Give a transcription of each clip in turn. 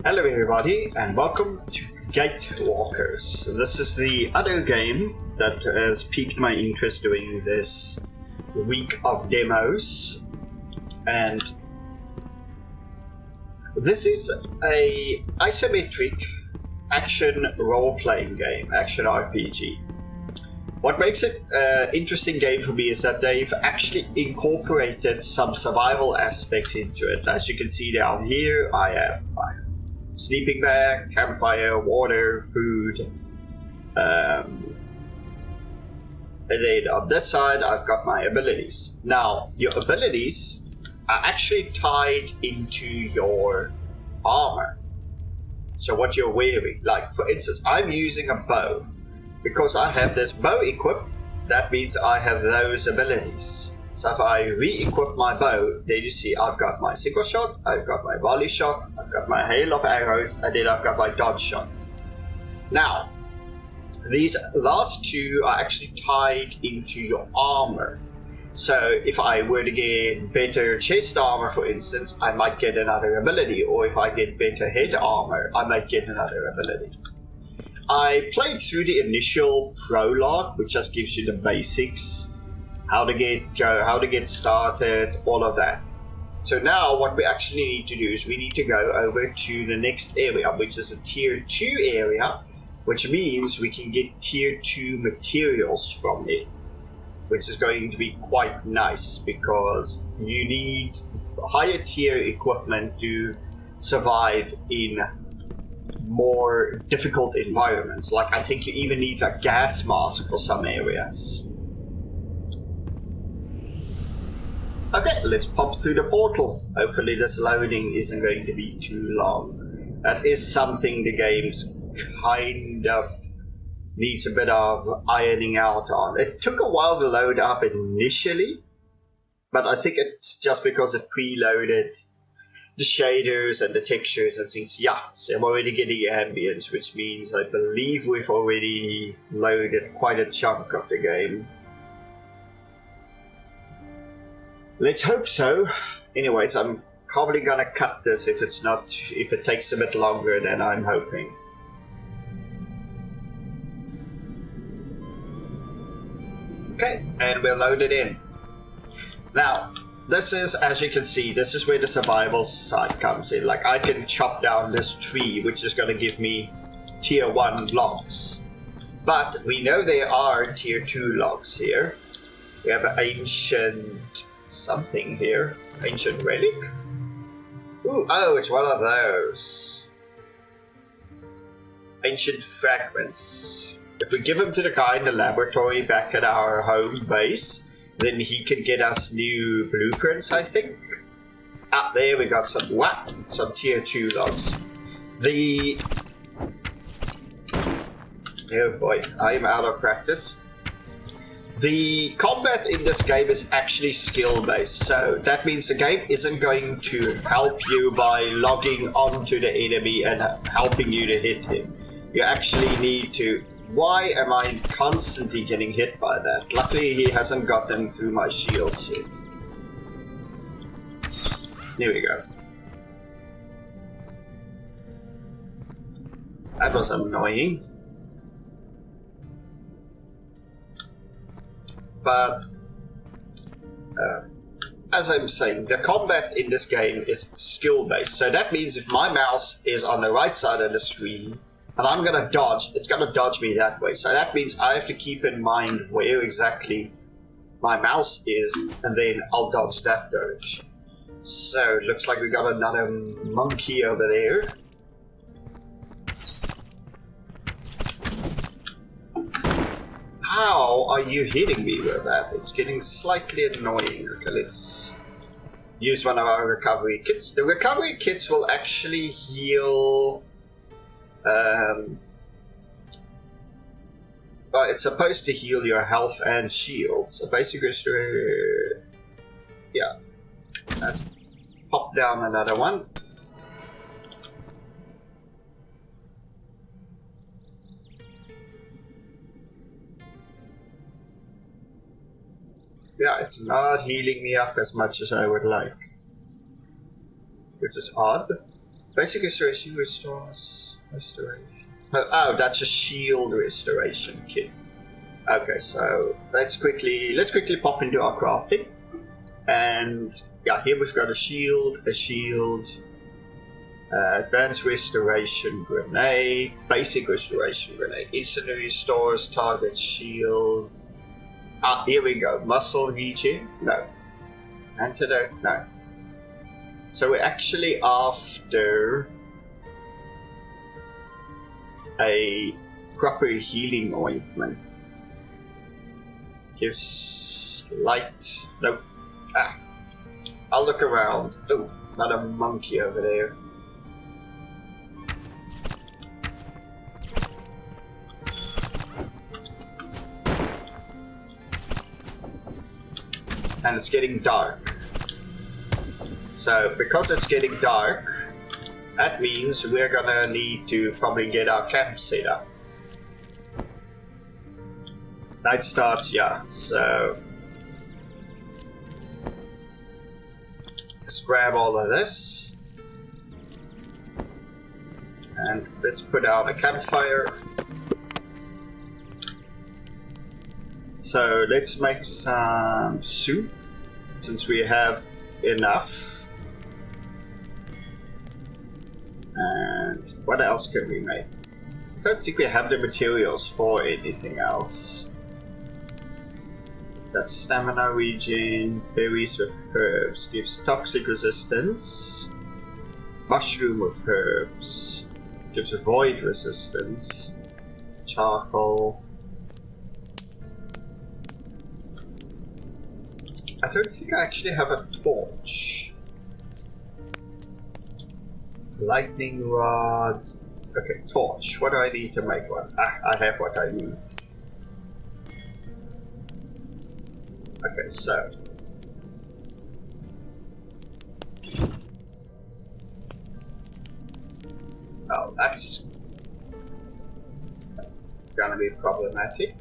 Hello everybody and welcome to Gatewalkers. This is the other game that has piqued my interest during this week of demos, and this is a isometric action role-playing game, action RPG. What makes it an interesting game for me is that they've actually incorporated some survival aspects into it. As you can see down here, I have my sleeping bag, campfire, water, food, and then on this side I've got my abilities. Now, your abilities are actually tied into your armor. So what you're wearing, like for instance, I'm using a bow. Because I have this bow equipped, that means I have those abilities. So if I re-equip my bow, then you see I've got my single shot, I've got my volley shot, I've got my hail of arrows, and then I've got my dodge shot. Now, these last two are actually tied into your armor. So if I were to get better chest armor, for instance, I might get another ability, or if I get better head armor, I might get another ability. I played through the initial prologue, which just gives you the basics, how to get started, all of that. So now what we actually need to do is we need to go over to the next area, which is a tier 2 area, which means we can get tier 2 materials from it, which is going to be quite nice because you need higher tier equipment to survive in more difficult environments. Like I think you even need a gas mask for some areas. Okay, let's pop through the portal. Hopefully this loading isn't going to be too long. That is something the game's kind of needs a bit of ironing out on. It took a while to load up initially, but I think it's just because it preloaded the shaders and the textures and things. Yeah, so I'm already getting ambience, which means I believe we've already loaded quite a chunk of the game. Let's hope so. Anyways, I'm probably gonna cut this if it takes a bit longer than I'm hoping. Okay, and we're loaded in. Now, this is, as you can see, this is where the survival side comes in. Like, I can chop down this tree, which is going to give me tier 1 logs. But we know there are tier 2 logs here. We have an ancient something here. Ancient relic? Ooh, oh, it's one of those. Ancient fragments. If we give them to the guy in the laboratory back at our home base, then he can get us new blueprints, I think. Ah, there we got some tier 2 logs. Oh boy, I'm out of practice. The combat in this game is actually skill-based, so that means the game isn't going to help you by logging onto the enemy and helping you to hit him. You actually need to... Why am I constantly getting hit by that? Luckily he hasn't gotten through my shields yet. Here we go. That was annoying. But, as I'm saying, the combat in this game is skill-based. So that means if my mouse is on the right side of the screen, and I'm gonna dodge, it's gonna dodge me that way. So that means I have to keep in mind where exactly my mouse is, and then I'll dodge that direction. So it looks like we got another monkey over there. How are you hitting me with that? It's getting slightly annoying. Okay, let's use one of our recovery kits. The recovery kits will actually heal... well, it's supposed to heal your health and shield. So basically, yeah. Let's pop down another one. Yeah, it's not healing me up as much as I would like. Which is odd. Basic restoration restores restoration. Oh, that's a shield restoration kit. Okay, so let's quickly pop into our crafting, and yeah, here we've got a shield, advanced restoration grenade, basic restoration grenade, instantly restores target shield. Ah, here we go. Muscle regen? No. Antidote? No. So we're actually after a proper healing ointment. Gives light. Nope. Ah. I'll look around. Oh, not a monkey over there. And it's getting dark. So because it's getting dark, that means we're gonna need to probably get our camp set up. Night starts, yeah, so let's grab all of this and let's put out a campfire. So let's make some soup since we have enough. And what else can we make? I don't think we have the materials for anything else. That's stamina regen, berries with herbs, gives toxic resistance. Mushroom with herbs, gives void resistance. Charcoal. I don't think I actually have a torch. Lightning rod. Okay, torch. What do I need to make one? Ah, I have what I need. Okay, so. Oh, that's gonna be problematic.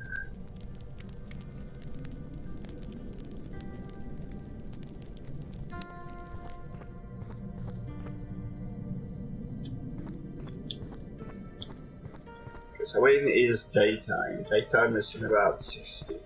So when is daytime? Daytime is in about 60.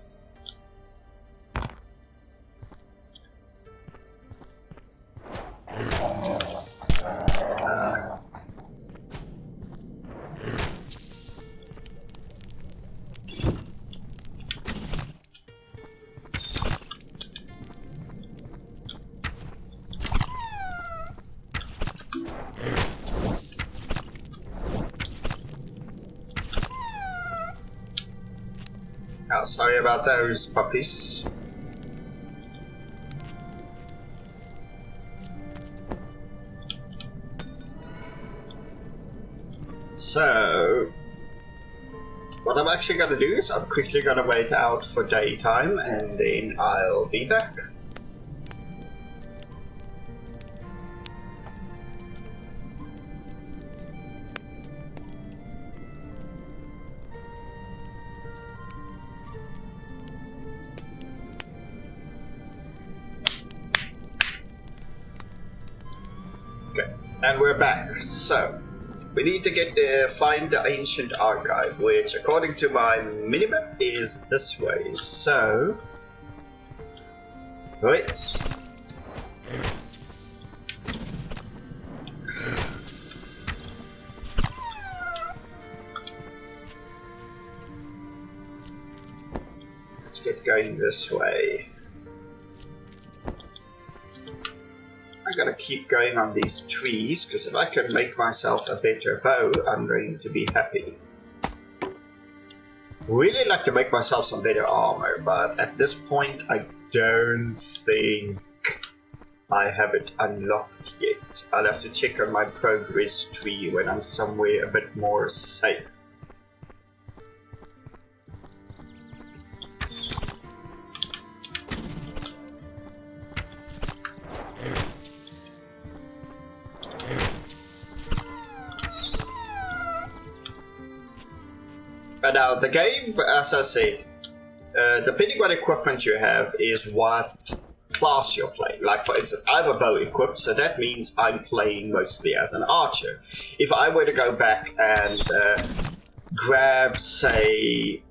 Oh, sorry about those puppies. So, what I'm actually going to do is I'm quickly going to wait out for daytime and then I'll be back. And we're back. So, we need to find the ancient archive, which according to my minimap is this way. So, wait. Let's get going this way. I gotta keep going on these trees, because if I can make myself a better bow, I'm going to be happy. Really like to make myself some better armor, but at this point I don't think I have it unlocked yet. I'll have to check on my progress tree when I'm somewhere a bit more safe. But now, the game, as I said, depending what equipment you have, is what class you're playing. Like, for instance, I have a bow equipped, so that means I'm playing mostly as an archer. If I were to go back and grab, say,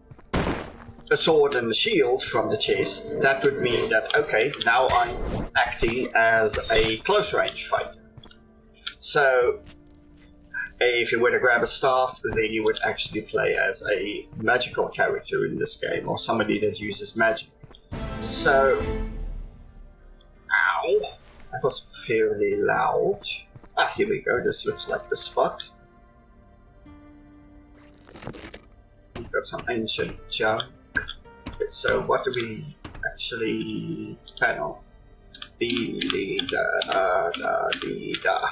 a sword and a shield from the chest, that would mean that, okay, now I'm acting as a close range fighter. So if you were to grab a staff, then you would actually play as a magical character in this game, or somebody that uses magic. So, ow, that was fairly loud. Ah, here we go, this looks like the spot. We've got some ancient junk. Okay, so what do we actually panel? Dee da da da dee da.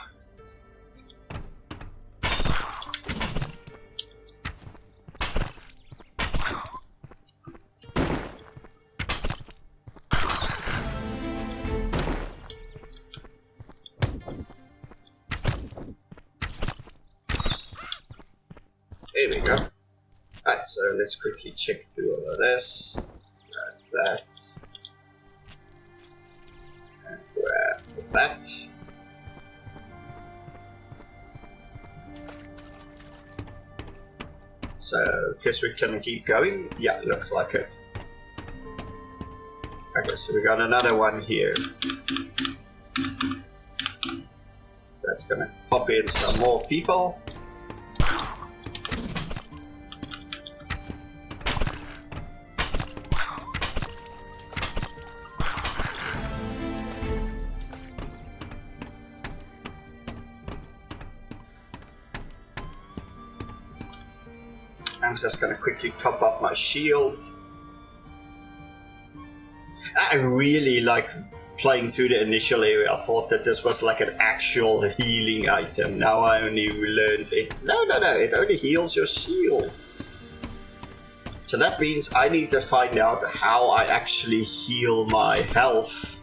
There we go. Alright, so let's quickly check through all of this. Grab that. And grab that. So, guess we can keep going? Yeah, looks like it. Okay, so we got another one here. That's gonna pop in some more people. I'm just gonna quickly top up my shield. I really like playing through the initial area. I thought that this was like an actual healing item. Now I only learned it. No, it only heals your shields. So that means I need to find out how I actually heal my health.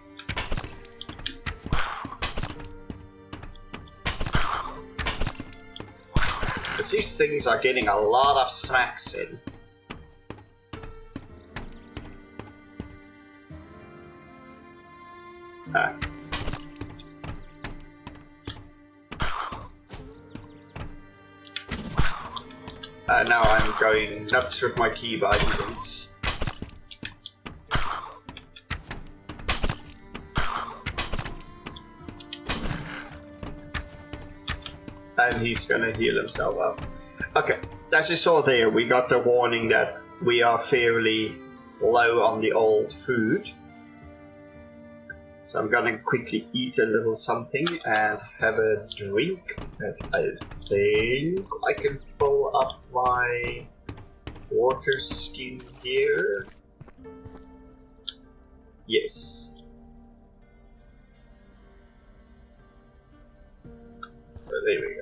These things are getting a lot of smacks in. Now I'm going nuts with my key bindings. And he's gonna heal himself up. Okay, as you saw there, we got the warning that we are fairly low on the old food. So I'm gonna quickly eat a little something and have a drink. And I think I can fill up my water skin here. Yes. So there we go.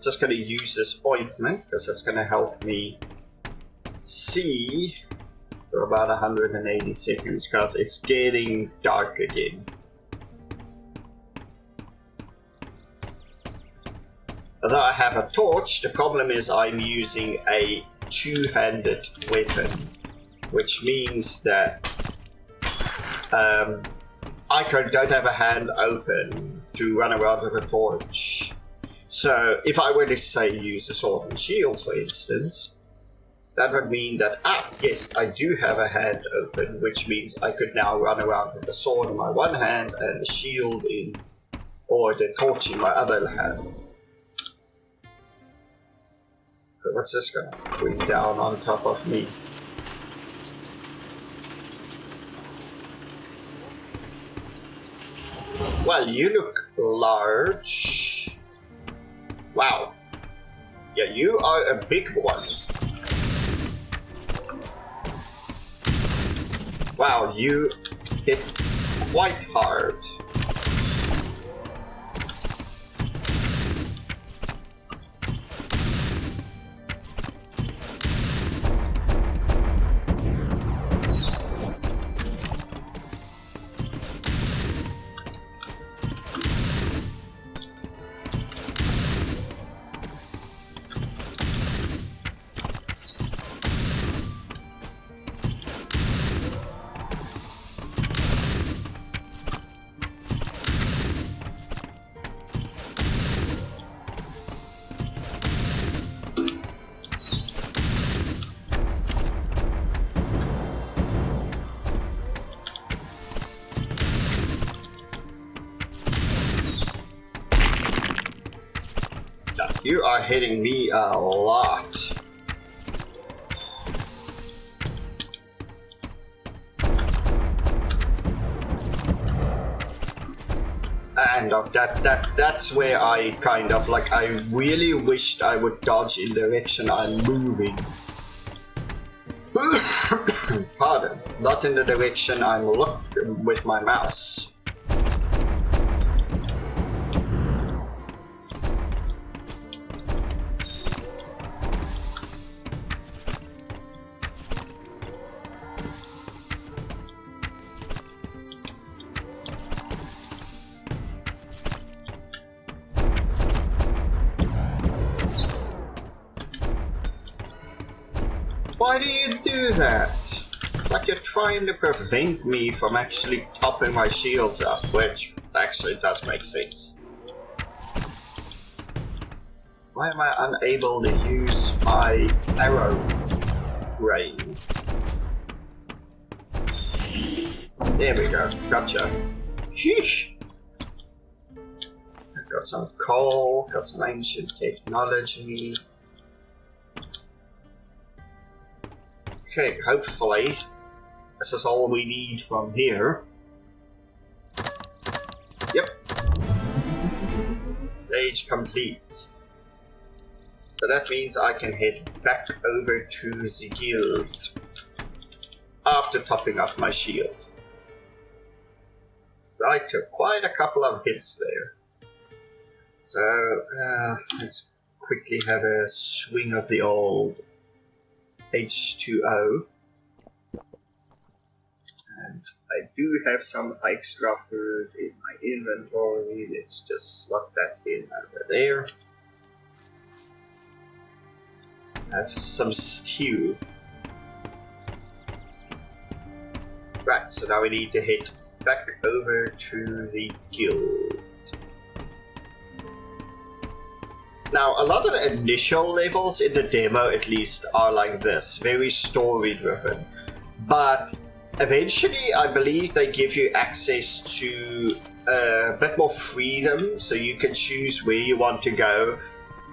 Just gonna use this ointment because that's gonna help me see for about 180 seconds because it's getting dark again. Although I have a torch, the problem is I'm using a two-handed weapon, which means that I don't have a hand open to run around with a torch. So if I were to say use a sword and shield, for instance, that would mean that, yes, I do have a hand open, which means I could now run around with the sword in my one hand and the shield or the torch in my other hand. So what's this gonna bring down on top of me? Well, you look large. Wow. Yeah, you are a big one. Wow, you hit quite hard. You are hitting me a lot. And that's where I kind of like, I really wished I would dodge in the direction I'm moving. Pardon, not in the direction I'm looking with my mouse. Why do you do that? It's like you're trying to prevent me from actually topping my shields up, which actually does make sense. Why am I unable to use my arrow rain? There we go, gotcha. Sheesh! I've got some coal, got some ancient technology. Okay, hopefully this is all we need from here. Yep. Stage complete. So that means I can head back over to the guild after topping off my shield. I took quite a couple of hits there. So let's quickly have a swing of the old H2O. And I do have some extra food in my inventory. Let's just slot that in over there. Have some stew. Right, so now we need to head back over to the guild. Now, a lot of the initial levels in the demo, at least, are like this, very story-driven. But eventually, I believe they give you access to a bit more freedom, so you can choose where you want to go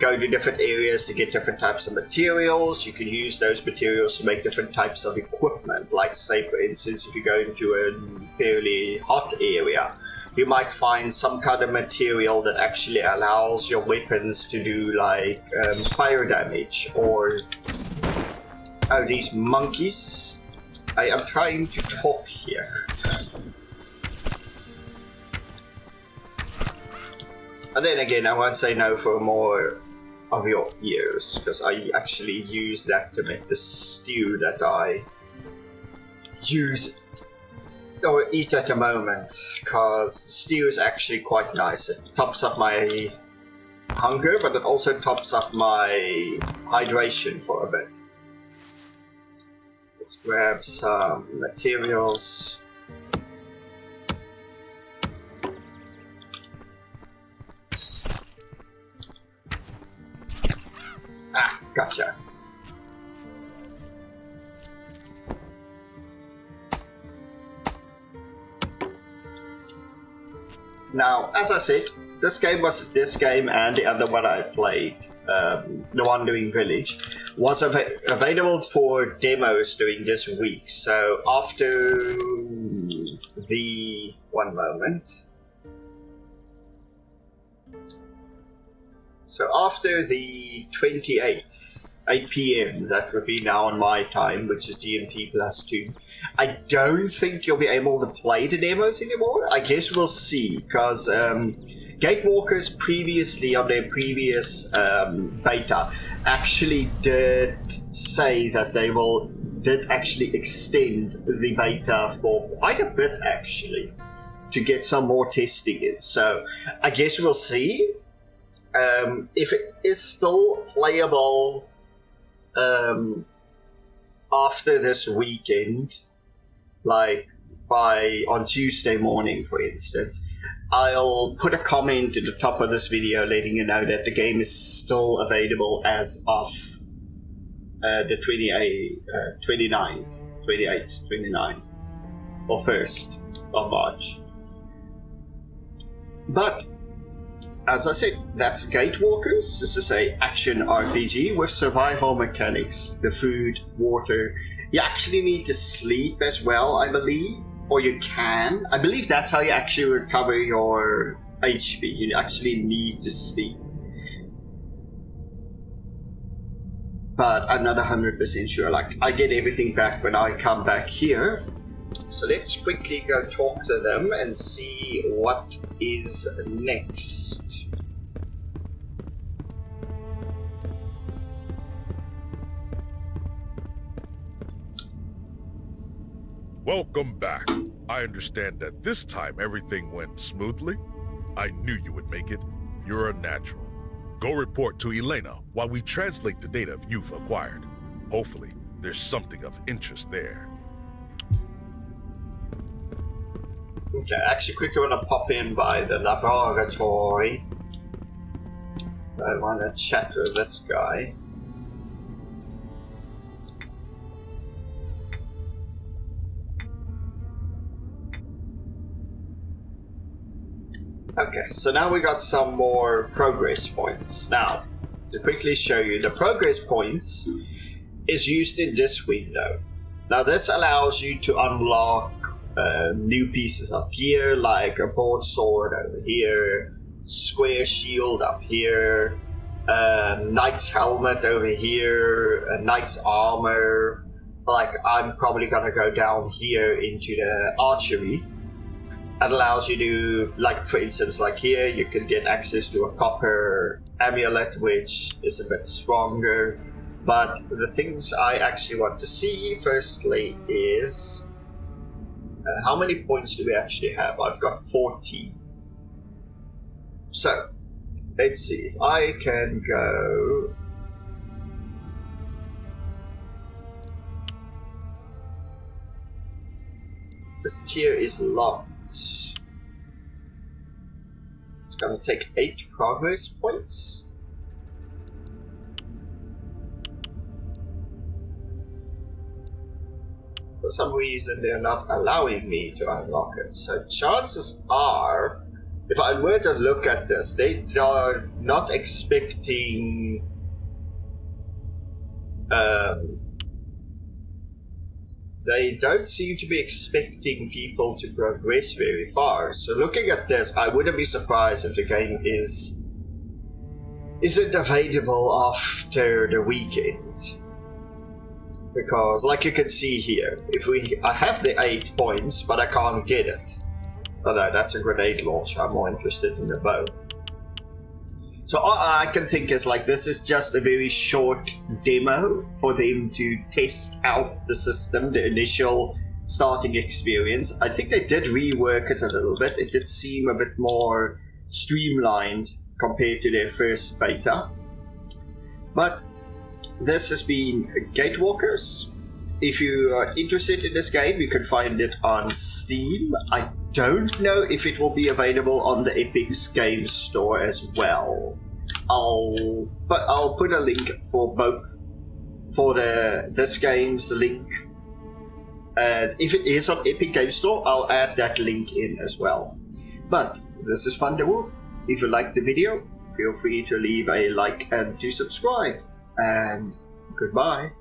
to different areas to get different types of materials. You can use those materials to make different types of equipment. Like, say, for instance, if you go into a fairly hot area, you might find some kind of material that actually allows your weapons to do like fire damage, or oh, these monkeys. I am trying to talk here. And then again, I won't say no for more of your ears, because I actually use that to make the stew that I use or eat at the moment, because stew is actually quite nice. It tops up my hunger, but it also tops up my hydration for a bit. Let's grab some materials. Ah, gotcha. Now, as I said, this game and the other one I played, the one doing Village, was available for demos during this week. So after the... one moment. So after the 28th, 8 PM, that would be now on my time, which is GMT +2, I don't think you'll be able to play the demos anymore. I guess we'll see, because Gatewalkers previously, on their previous beta, actually did say that they did actually extend the beta for quite a bit, actually, to get some more testing in. So I guess we'll see. If it is still playable after this weekend, like on Tuesday morning, for instance, I'll put a comment at the top of this video letting you know that the game is still available as of the 29th, or 1st of March. But as I said, that's Gatewalkers. This is a action RPG with survival mechanics. The food, water. You actually need to sleep as well, I believe. Or you can. I believe that's how you actually recover your HP. You actually need to sleep. But I'm not 100% sure. Like, I get everything back when I come back here. So let's quickly go talk to them and see what is next. Welcome back. I understand that this time everything went smoothly. I knew you would make it. You're a natural. Go report to Elena while we translate the data you've acquired. Hopefully, there's something of interest there. Okay, actually quickly want to pop in by the laboratory. I want to chat with this guy. Okay, so now we got some more progress points. Now, to quickly show you, the progress points is used in this window. Now this allows you to unlock new pieces up here, like a broadsword over here, square shield up here, knight's helmet over here, a knight's armor. Like, I'm probably gonna go down here into the archery. That allows you to, like, for instance, like here, you can get access to a copper amulet, which is a bit stronger. But the things I actually want to see, firstly, is how many points do we actually have? I've got 14. So, let's see. If I can go... This tier is locked. It's gonna take 8 progress points. For some reason, they're not allowing me to unlock it. So chances are, if I were to look at this, they are not expecting they don't seem to be expecting people to progress very far. So looking at this, I wouldn't be surprised if the game isn't available after the weekend. Because, like you can see here, I have the 8 points, but I can't get it. Although that's a grenade launcher, I'm more interested in the bow. So all I can think is, like, this is just a very short demo for them to test out the system, the initial starting experience. I think they did rework it a little bit. It did seem a bit more streamlined compared to their first beta. But this has been Gatewalkers. If you are interested in this game, you can find it on Steam. I don't know if it will be available on the Epic's Game Store as well. I'll put a link for both, for this game's link. And if it is on Epic Game Store, I'll add that link in as well. But this is Van der Wolf. If you liked the video, feel free to leave a like and to subscribe. And goodbye.